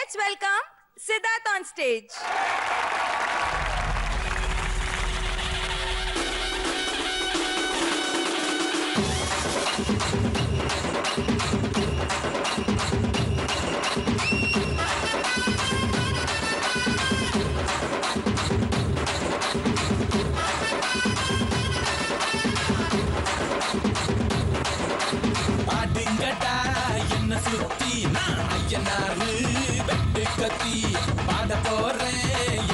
Let's welcome Siddharth on stage. சுத்தி நான் ஐயனாரு வெட்டு கத்தி பாட போறேன்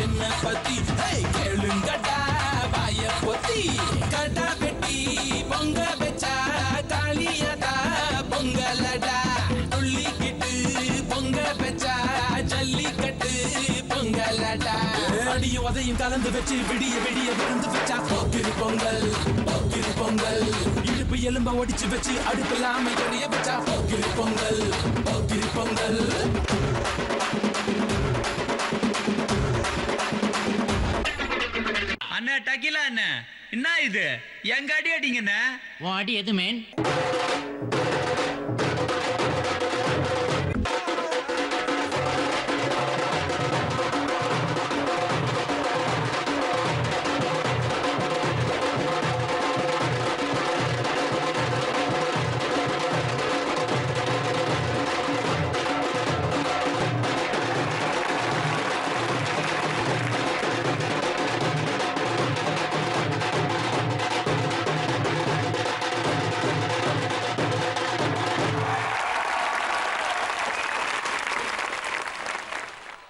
என்ன பத்தி கேளுங்கடா வாய பொத்தி கடா வெட்டி பொங்க வச்சா காளியடா பொங்கலடா துள்ளிக்கிட்டு பொங்க வச்சா ஜல்லிக்கட்டு பொங்கலடா அடியும் உதையும் கலந்து வச்சு விடிய விடிய விழுந்து வச்சா போக்கிரி பொங்கல் போக்கிரி பொங்கல் இடுப்பு எலும்ப ஒடிச்சு வச்சு அடுப்பில்லாம எரிய வச்சா போக்கிரி பொங்கல் போக்கிரி பொங்கல். அண்ணா டக்கிலா அண்ணா என்ன இது எங்க அடி அடிங்கண்ணா உன் அடி எது மேன்?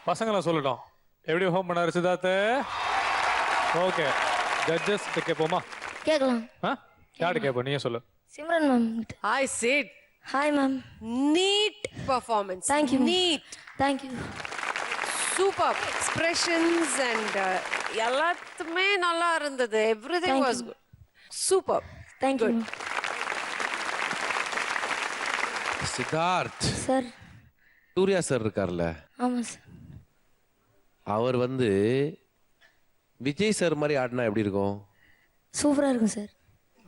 பசங்களை சொல்லட்டும் எப்படி ஹோம் பண்ணாரு சித்தார்த்து? ஓகே, ஜட்ஜஸ் கேட்போமா? கேட்கலாம். யார்கிட்ட கேட்போம்? நீயே சொல்லு. Simran ma'am. Hi Sid. Hi ma'am. Neat performance. Thank you. Neat. Thank you. Super expressions and எல்லாத்துமே நல்லா இருந்தது. Everything Thank was you. good. Super. Thank Good. you. Siddharth sir. Suriya sir இருக்கார்ல, ஆமாம் சார். அவர் வந்து விஜய் சார் மாதிரி ஆடினா எப்படி இருக்கும்? சூப்பராக இருக்கும் சார்.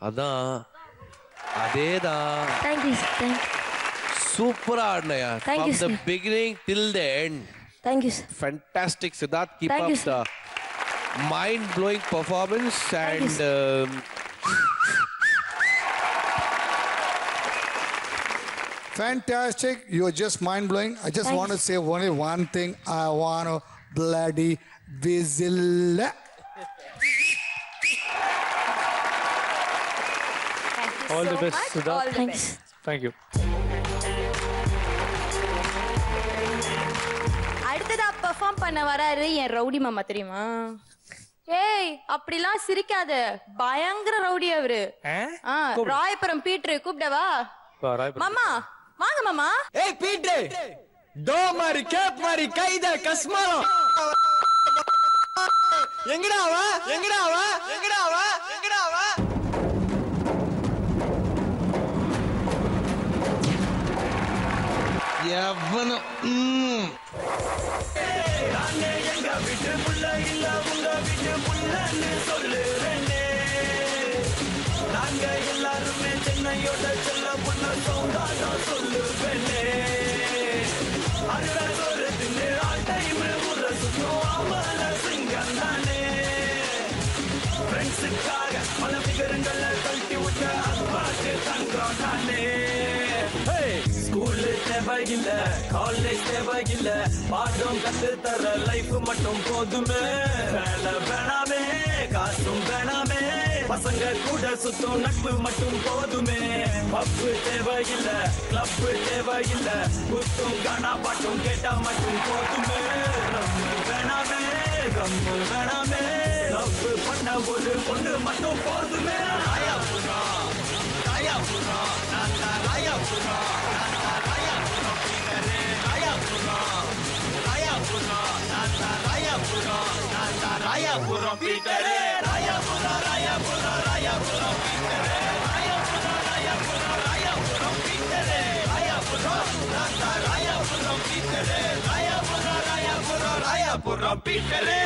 அதான் அதேதான். Thank you sir. தேங்க்யூ. சூப்பரா ஆடினயா. Thank you, From the sir. beginning till the end. Thank you sir. Fantastic, Siddharth. Keep Thank up you, sir. the mind-blowing performance Thank you, and Fantastic. You're just mind-blowing. I just Thanks. want to say only one thing. I want to bloody whistle. Thank you All so the best, much. Siddharth. All the Thanks. best. Thank you. அடுத்ததா perform பண்ண வராரு என் rowdy மாமா, தெரியுமா? ஏய், அப்படிலாம் சிரிக்காத, பயங்கர rowdy அவரு. ராயபுரம் பீட்ரு கூப்பிடவா? மாமா வாங்க மாமா. ஏய் பீட்ரு, டோ மாதிரி கேப் மாதிரி கைத கஸ்மாலம் எங்கடா வா எங்கடா வா எங்கடா வா எங்கடா வா. எவனும் நாங்க எங்க வீட்டு புள்ள இல்ல உங்க வீட்டு புள்ளன்னு சொல்லுறேனே. நாங்க எல்லாருமே சென்னையோட செல்ல புள்ள சௌந்தாடா சொல்லுவேனே. அருள ஒரு தின்னு ஆல் டைம் ஊர சுத்தம் ஆமல சிங்கம் தானே. ஃப்ரெண்ட்ஸுக்காக பல விகரங்களை கழட்டி விட்ட அப்பாக்கு தங்கம் தானே. ஸ்கூலு தேவையில்ல, காலேஜ் தேவையில்ல, பாடம் கத்து தர லைஃப் மட்டும் போதுமே. வேலை வேணாமே, காசும் வேணாமே, பசங்க கூட சுத்தம் நட்பு மட்டும் போதுமே. பப்பு தேவையில்ல, கிளப் தேவையில்ல, குத்தும் கானா பாட்டும் கேட்டா மட்டும் போதுமே. ரம்மு வேணாமே, ரம்மு வேணாமே, லவ் பண்ண ஒரு பொண்ணு மட்டும் போதுமே. ராயா புரா, ராயா புரா, நான் ராயா புரா, ராயா புரா பிகரே, ராயா புரா, ராயா புரா, நான் ராயா புரா, நான் ராயா புரா பிகரே, ராயா புரா, ராயா புரா, ராயா புரா பிகரே, ராயா புரா, ராயா புரா, ராயா புரா பிகரே, ராயா புரா, நான் ராயா புரா பிகரே, ராயா புரா, ராயா புரா, ராயா புரா பிகரே.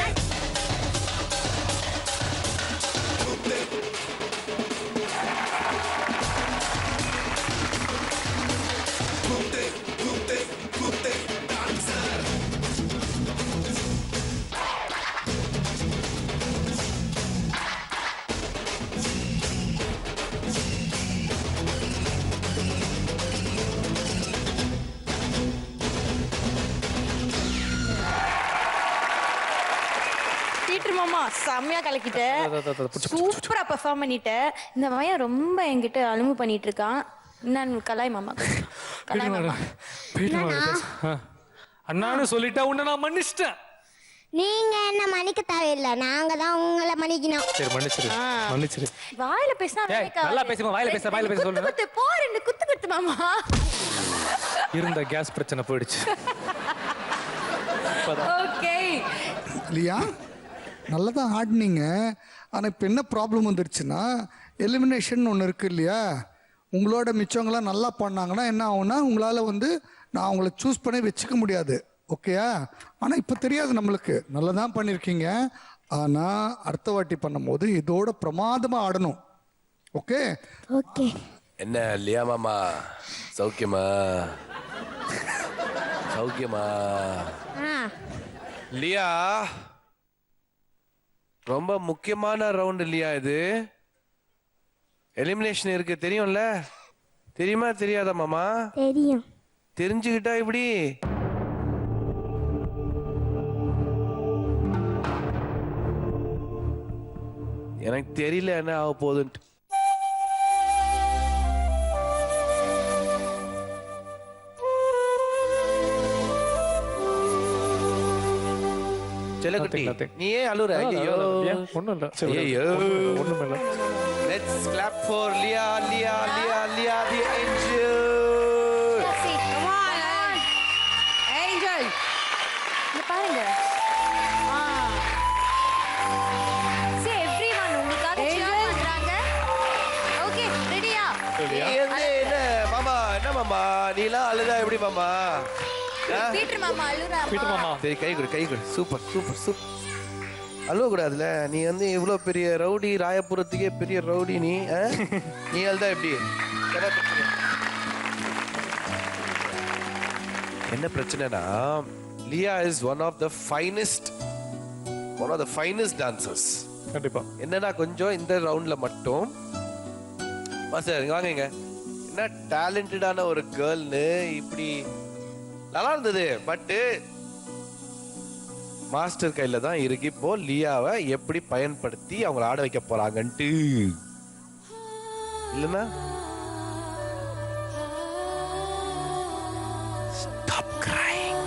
மாமா செம்மையா கலக்கிட்ட சூப்பரா பெர்ஃபார்ம் பண்ணிட்ட இந்த பையன் ரொம்ப என்கிட்ட அலும்பு பண்ணிட்டு இருக்கான் என்னன்னு கலாய் மாமா கலாய் மாமா அண்ணான்னு சொல்லிட்டா உன்னை நான் மன்னிச்சிட்டேன். நீங்க என்ன மன்னிக்க தேவையில்லை, நாங்க தான் உங்களை மன்னிக்கணும். சரி மன்னிச்சிரு மன்னிச்சிரு. வாயில பேசினா நல்லா பேசுமா, வாயில பேச சொல்லுங்க. குத்து போ, 2 குத்து மாமா. இருந்த கேஸ் பிரச்சனை போயிடுச்சு. ஓகே இல்லையா, நல்லா தான் ஆடினீங்க. ஆனால் இப்போ என்ன ப்ராப்ளம் வந்துருச்சுன்னா, எலிமினேஷன் ஒன்று இருக்குது இல்லையா, உங்களோட மிச்சவங்களாம் நல்லா பண்ணாங்கன்னா என்ன ஆகும்னா, உங்களால் வந்து நான் அவங்கள சூஸ் பண்ணி வச்சுக்க முடியாது. ஓகேயா? ஆனால் இப்போ தெரியாது நம்மளுக்கு, நல்லா தான் பண்ணியிருக்கீங்க. ஆனால் அடுத்த வாட்டி பண்ணும்போது இதோட பிரமாதமாக ஆடணும். Okay okay. என்ன லியா மாமா, சௌக்கியமா? சௌக்கியமா லியா? ரொம்ப முக்கியமான ரவுண்ட் இல்லையா இது? எலிமினேஷன் இருக்கு, தெரியும்ல? தெரியுமா தெரியாதா மாமா? தெரியும். தெரிஞ்சுக்கிட்டா இப்படி எனக்கு தெரியல என்ன ஆக போகுதுன்ட்டு. செல்லக்குட்டி, நீ ஏன் அழுற? ஐயோ ஒண்ணும் இல்ல. ஐயோ ஒண்ணும் இல்ல. Let's clap for Lia, Lia, Lia, Lia the angel. Come on, Angel. இங்க பாருங்க. See everyone உங்களுக்காக cheer பண்றாங்க. ஓகே ரெடியா? நீ என்ன மாமா, என்ன மாமா நீலாம் அழுதா எப்படி மாமா? பீட்டர் மாமா அழுறா. பீட்டர் மாமா சரி கை கொடு. Super super super. அழுவ கூடாதுல, நீ வந்து இவ்வளவு பெரிய ரவுடி, ராயபுரத்துக்கே பெரிய ரவுடி நீ. நீ அழுதா எப்படி? என்ன பிரச்சனைனா, Liya is one of the finest dancers. கண்டிப்பா. என்னன்னா கொஞ்சம் இந்த ரவுண்ட்ல மட்டும் மாஸ்டர் இங்க வாங்க. என்ன டேலண்டடான ஒரு கேர்ள்னு இப்படி நல்லா இருந்தது. பட் மாஸ்டர் கையில தான் இருக்கு இப்போ லியாவை எப்படி பயன்படுத்தி அவங்கள ஆட வைக்க போறாங்கன்ட்டு. இல்லைன்னா ஸ்டாப் கிரைங்.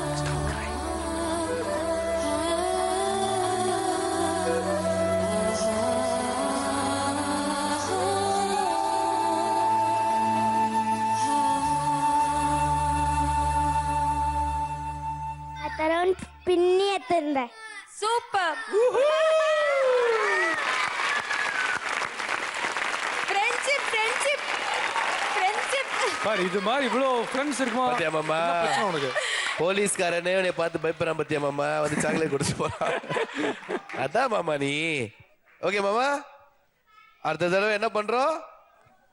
அத்தரவுண்ட் பின்னி எத்திருந்தேன். சூப்பர். ஃப்ரெண்ட்ஷிப் பாரு, இது மாதிரி இவ்ளோ ஃப்ரெண்ட்ஸ் இருக்குமா? பாத்தியா மாமா, என்ன பிரச்சனை உனக்கு? போலீஸ்காரனே உன்னை பார்த்து பயப்படுறான் பத்தியா மாமா, வந்து சாக்லேட் குடிச்சு போறான். அதான் மாமா நீ. ஓகே மாமா, அடுத்த தடவை என்ன பண்றோம்?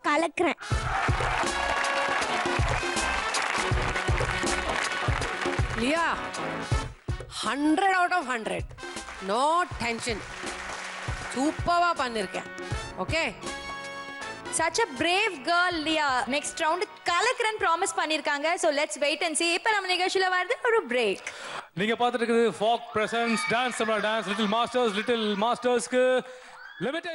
கலக்குறேன். Lia, 100 out of 100. No tension. சூப்பரா பண்ணிருக்கேன். Okay. such a brave girl Liya. Next round கலக்குறேன்னு ப்ராமிஸ் பண்ணிருக்காங்க. so let's wait and see. இப்போ நம்ம நிகழ்ச்சியில வருது ஒரு பிரேக். நீங்க பார்த்துட்டு இருக்குது ஃபாக் பிரசன்ஸ் டான்ஸ் லிட்டில் மாஸ்டர்ஸ்க்கு லிமிட்